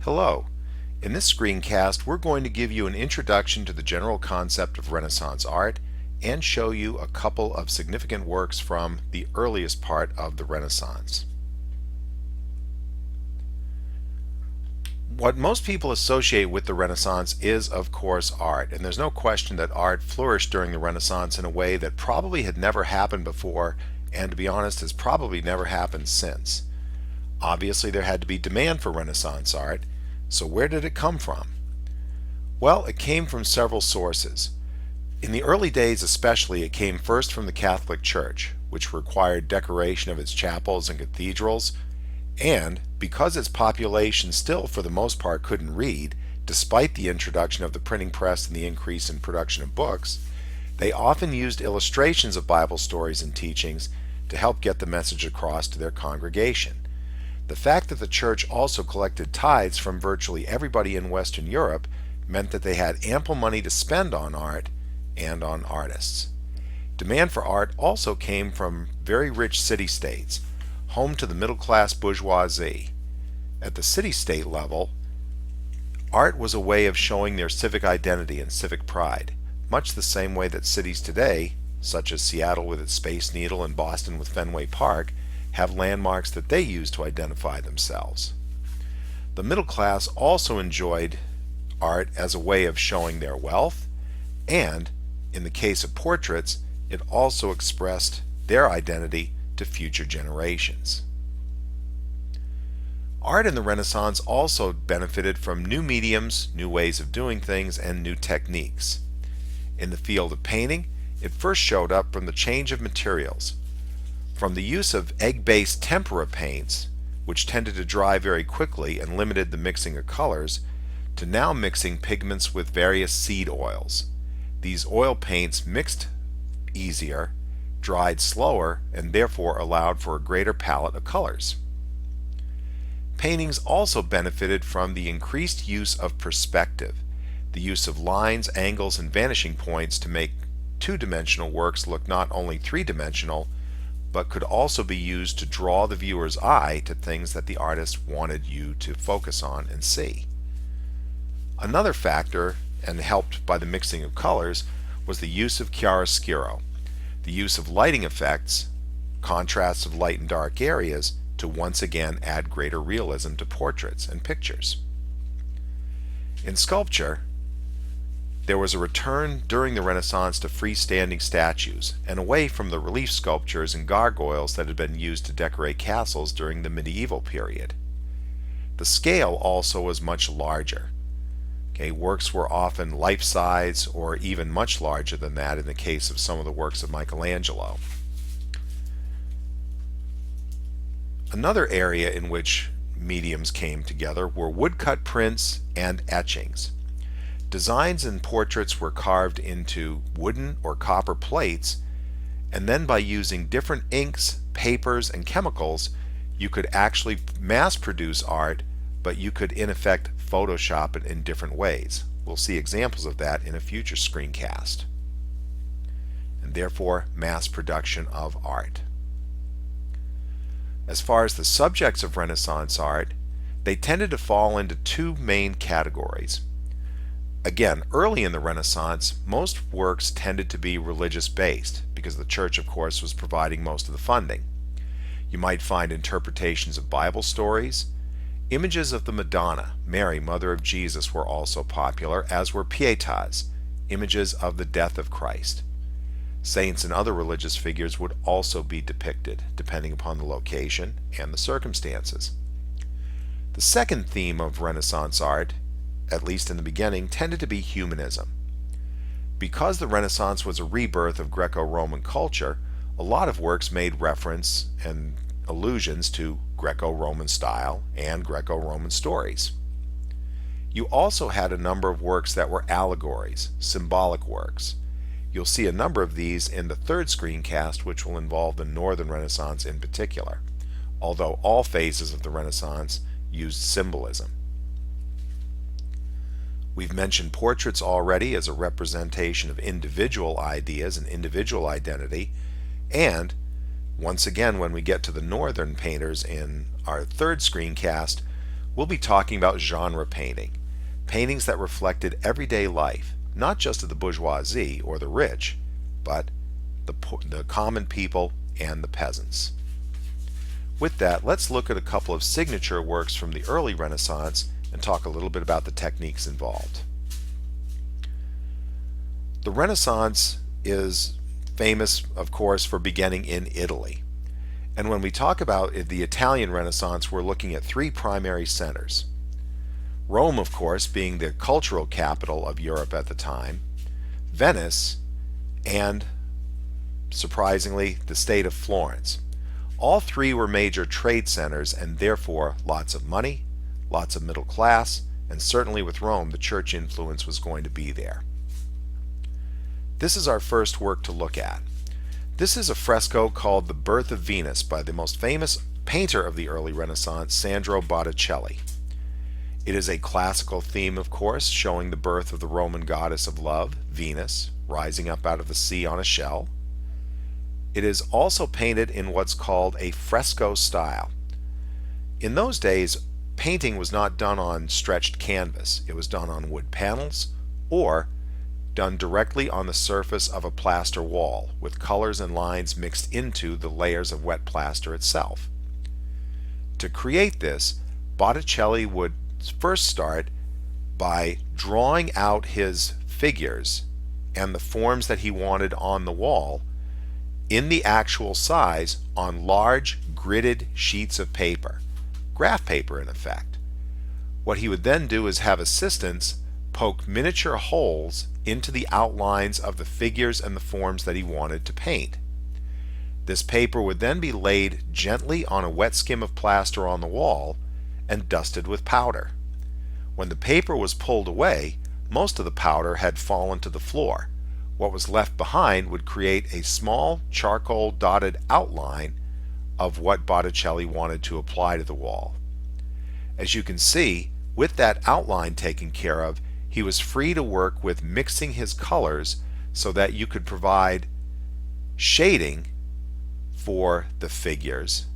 Hello. In this screencast, we're going to give you an introduction to the general concept of Renaissance art and show you a couple of significant works from the earliest part of the Renaissance. What most people associate with the Renaissance is, of course, art, and there's no question that art flourished during the Renaissance in a way that probably had never happened before, and to be honest, has probably never happened since. Obviously, there had to be demand for Renaissance art, so where did it come from? Well, it came from several sources. In the early days especially, it came first from the Catholic Church, which required decoration of its chapels and cathedrals, and because its population still for the most part couldn't read, despite the introduction of the printing press and the increase in production of books, they often used illustrations of Bible stories and teachings to help get the message across to their congregation. The fact that the church also collected tithes from virtually everybody in Western Europe meant that they had ample money to spend on art and on artists. Demand for art also came from very rich city-states, home to the middle-class bourgeoisie. At the city-state level, art was a way of showing their civic identity and civic pride, much the same way that cities today, such as Seattle with its Space Needle and Boston with Fenway Park, have landmarks that they use to identify themselves. The middle class also enjoyed art as a way of showing their wealth, and in the case of portraits, it also expressed their identity to future generations. Art in the Renaissance also benefited from new mediums, new ways of doing things, and new techniques. In the field of painting, it first showed up from the change of materials. From the use of egg-based tempera paints, which tended to dry very quickly and limited the mixing of colors, to now mixing pigments with various seed oils. These oil paints mixed easier, dried slower, and therefore allowed for a greater palette of colors. Paintings also benefited from the increased use of perspective, the use of lines, angles, and vanishing points to make two-dimensional works look not only three-dimensional, but could also be used to draw the viewer's eye to things that the artist wanted you to focus on and see. Another factor, and helped by the mixing of colors, was the use of chiaroscuro, the use of lighting effects, contrasts of light and dark areas, to once again add greater realism to portraits and pictures. In sculpture, there was a return during the Renaissance to freestanding statues and away from the relief sculptures and gargoyles that had been used to decorate castles during the medieval period. The scale also was much larger. Works were often life-size or even much larger than that in the case of some of the works of Michelangelo. Another area in which mediums came together were woodcut prints and etchings. Designs and portraits were carved into wooden or copper plates, and then by using different inks, papers, and chemicals, you could actually mass produce art, but you could in effect Photoshop it in different ways. We'll see examples of that in a future screencast. And therefore, mass production of art. As far as the subjects of Renaissance art, they tended to fall into two main categories. Again, early in the Renaissance, most works tended to be religious-based, because the church, of course, was providing most of the funding. You might find interpretations of Bible stories. Images of the Madonna, Mary, Mother of Jesus, were also popular, as were pietas, images of the death of Christ. Saints and other religious figures would also be depicted, depending upon the location and the circumstances. The second theme of Renaissance art, at least in the beginning, tended to be humanism. Because the Renaissance was a rebirth of Greco-Roman culture, a lot of works made reference and allusions to Greco-Roman style and Greco-Roman stories. You also had a number of works that were allegories, symbolic works. You'll see a number of these in the third screencast, which will involve the Northern Renaissance in particular, although all phases of the Renaissance used symbolism. We've mentioned portraits already as a representation of individual ideas and individual identity, and once again when we get to the Northern painters in our third screencast, we'll be talking about genre painting, paintings that reflected everyday life, not just of the bourgeoisie or the rich, but the common people and the peasants. With that, let's look at a couple of signature works from the early Renaissance and talk a little bit about the techniques involved. The Renaissance is famous, of course, for beginning in Italy. And when we talk about the Italian Renaissance, we're looking at three primary centers. Rome, of course, being the cultural capital of Europe at the time, Venice, and surprisingly, the state of Florence. All three were major trade centers and therefore lots of money, lots of middle class, and certainly with Rome, the church influence was going to be there. This is our first work to look at. This is a fresco called The Birth of Venus by the most famous painter of the early Renaissance, Sandro Botticelli. It is a classical theme, of course, showing the birth of the Roman goddess of love, Venus, rising up out of the sea on a shell. It is also painted in what's called a fresco style. In those days, painting was not done on stretched canvas. It was done on wood panels or done directly on the surface of a plaster wall with colors and lines mixed into the layers of wet plaster itself. To create this, Botticelli would first start by drawing out his figures and the forms that he wanted on the wall in the actual size on large gridded sheets of paper, graph paper in effect. What he would then do is have assistants poke miniature holes into the outlines of the figures and the forms that he wanted to paint. This paper would then be laid gently on a wet skim of plaster on the wall and dusted with powder. When the paper was pulled away, most of the powder had fallen to the floor. What was left behind would create a small charcoal dotted outline of what Botticelli wanted to apply to the wall. As you can see, with that outline taken care of, he was free to work with mixing his colors so that you could provide shading for the figures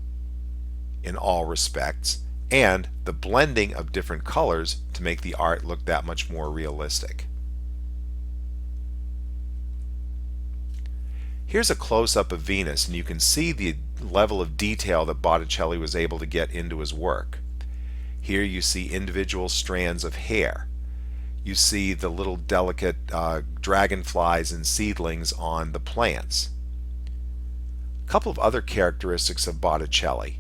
in all respects and the blending of different colors to make the art look that much more realistic. Here's a close-up of Venus, and you can see the level of detail that Botticelli was able to get into his work. Here you see individual strands of hair. You see the little delicate dragonflies and seedlings on the plants. A couple of other characteristics of Botticelli.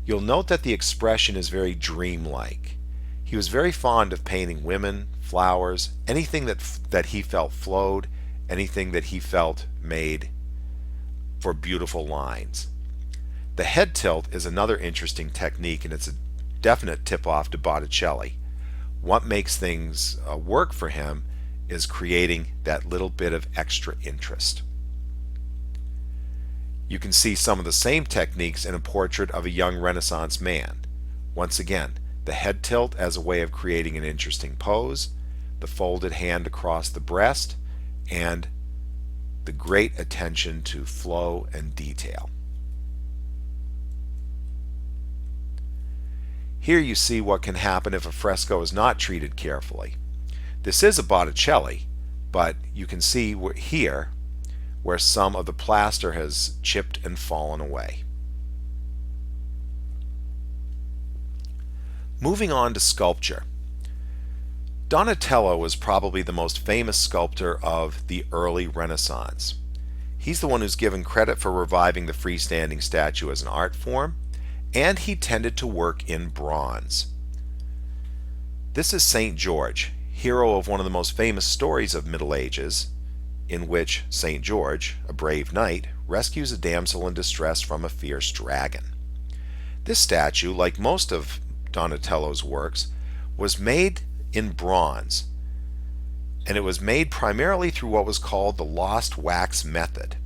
You'll note that the expression is very dreamlike. He was very fond of painting women, flowers, anything that he felt flowed, anything that he felt made for beautiful lines. The head tilt is another interesting technique, and it's a definite tip-off to Botticelli. What makes things work for him is creating that little bit of extra interest. You can see some of the same techniques in a portrait of a young Renaissance man. Once again, the head tilt as a way of creating an interesting pose, the folded hand across the breast, and the great attention to flow and detail. Here you see what can happen if a fresco is not treated carefully. This is a Botticelli, but you can see here where some of the plaster has chipped and fallen away. Moving on to sculpture. Donatello was probably the most famous sculptor of the early Renaissance. He's the one who's given credit for reviving the freestanding statue as an art form, and he tended to work in bronze. This is St. George, hero of one of the most famous stories of Middle Ages, in which St. George, a brave knight, rescues a damsel in distress from a fierce dragon. This statue, like most of Donatello's works, was made in bronze, and it was made primarily through what was called the lost wax method.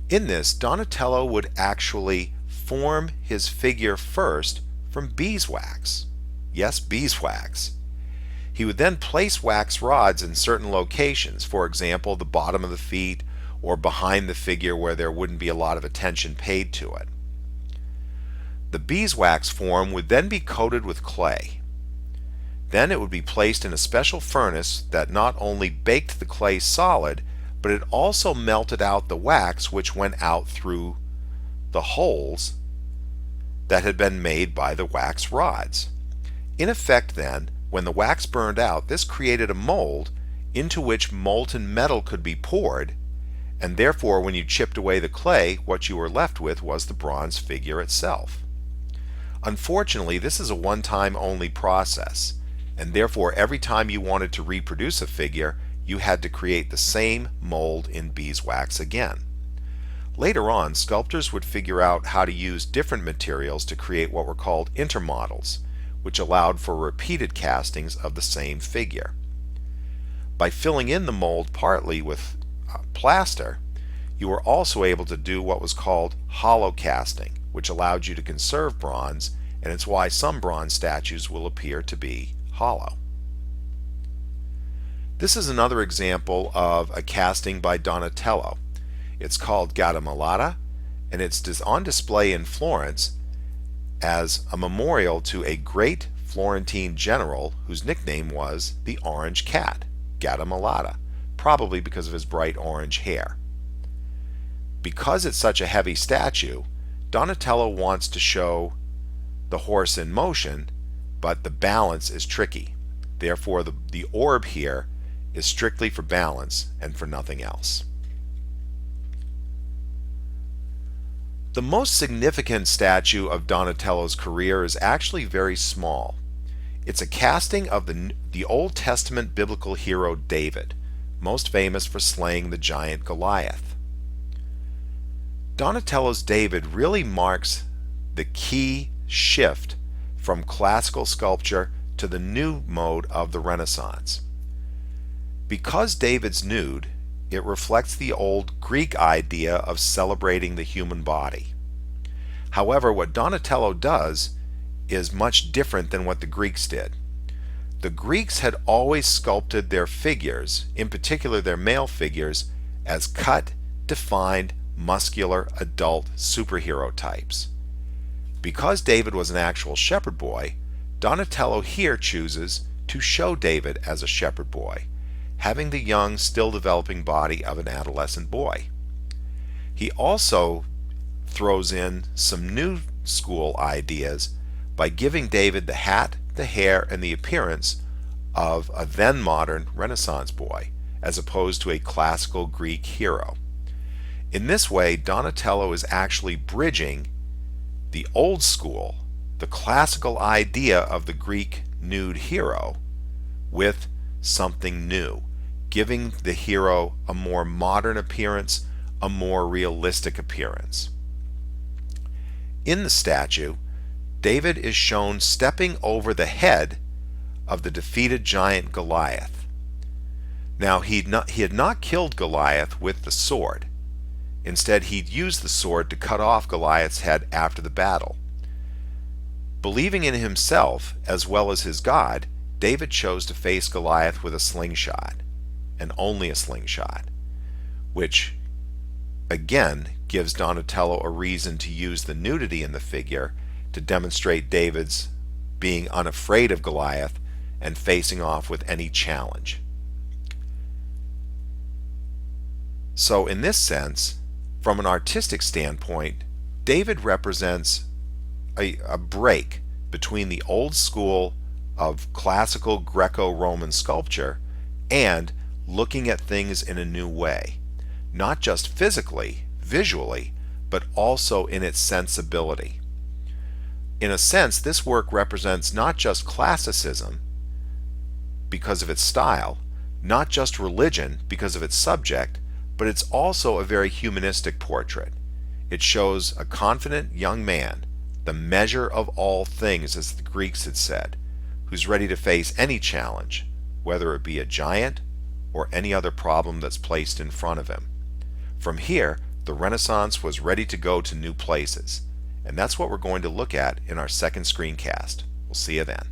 In this, Donatello would actually form his figure first from beeswax. Yes, beeswax. He would then place wax rods in certain locations, for example, the bottom of the feet or behind the figure where there wouldn't be a lot of attention paid to it. The beeswax form would then be coated with clay. Then it would be placed in a special furnace that not only baked the clay solid, but it also melted out the wax which went out through the holes that had been made by the wax rods. In effect then, when the wax burned out, this created a mold into which molten metal could be poured, and therefore when you chipped away the clay, what you were left with was the bronze figure itself. Unfortunately, this is a one-time only process, and therefore every time you wanted to reproduce a figure, you had to create the same mold in beeswax again. Later on, sculptors would figure out how to use different materials to create what were called intermodels, which allowed for repeated castings of the same figure. By filling in the mold partly with plaster, you were also able to do what was called hollow casting, which allowed you to conserve bronze, and it's why some bronze statues will appear to be hollow. This is another example of a casting by Donatello. It's called Gattamelata, and it's on display in Florence as a memorial to a great Florentine general whose nickname was the Orange Cat, Gattamelata, probably because of his bright orange hair. Because it's such a heavy statue, Donatello wants to show the horse in motion, but the balance is tricky. Therefore, the orb here is strictly for balance and for nothing else. The most significant statue of Donatello's career is actually very small. It's a casting of the Old Testament biblical hero David, most famous for slaying the giant Goliath. Donatello's David really marks the key shift from classical sculpture to the new mode of the Renaissance. Because David's nude, it reflects the old Greek idea of celebrating the human body. However, what Donatello does is much different than what the Greeks did. The Greeks had always sculpted their figures, in particular their male figures, as cut, defined, muscular, adult superhero types. Because David was an actual shepherd boy, Donatello here chooses to show David as a shepherd boy, having the young, still developing body of an adolescent boy. He also throws in some new school ideas by giving David the hat, the hair, and the appearance of a then modern Renaissance boy, as opposed to a classical Greek hero. In this way, Donatello is actually bridging the old school, the classical idea of the Greek nude hero, with something new, giving the hero a more modern appearance, a more realistic appearance. In the statue, David is shown stepping over the head of the defeated giant Goliath. Now, he had not killed Goliath with the sword. Instead, he'd used the sword to cut off Goliath's head after the battle. Believing in himself as well as his God, David chose to face Goliath with a slingshot, and only a slingshot, which again gives Donatello a reason to use the nudity in the figure to demonstrate David's being unafraid of Goliath and facing off with any challenge. So in this sense, from an artistic standpoint, David represents a break between the old school of classical Greco-Roman sculpture and looking at things in a new way, not just physically, visually, but also in its sensibility. In a sense, this work represents not just classicism because of its style, not just religion because of its subject, but it's also a very humanistic portrait. It shows a confident young man, the measure of all things, as the Greeks had said, who's ready to face any challenge, whether it be a giant or any other problem that's placed in front of him. From here, the Renaissance was ready to go to new places, and that's what we're going to look at in our second screencast. We'll see you then.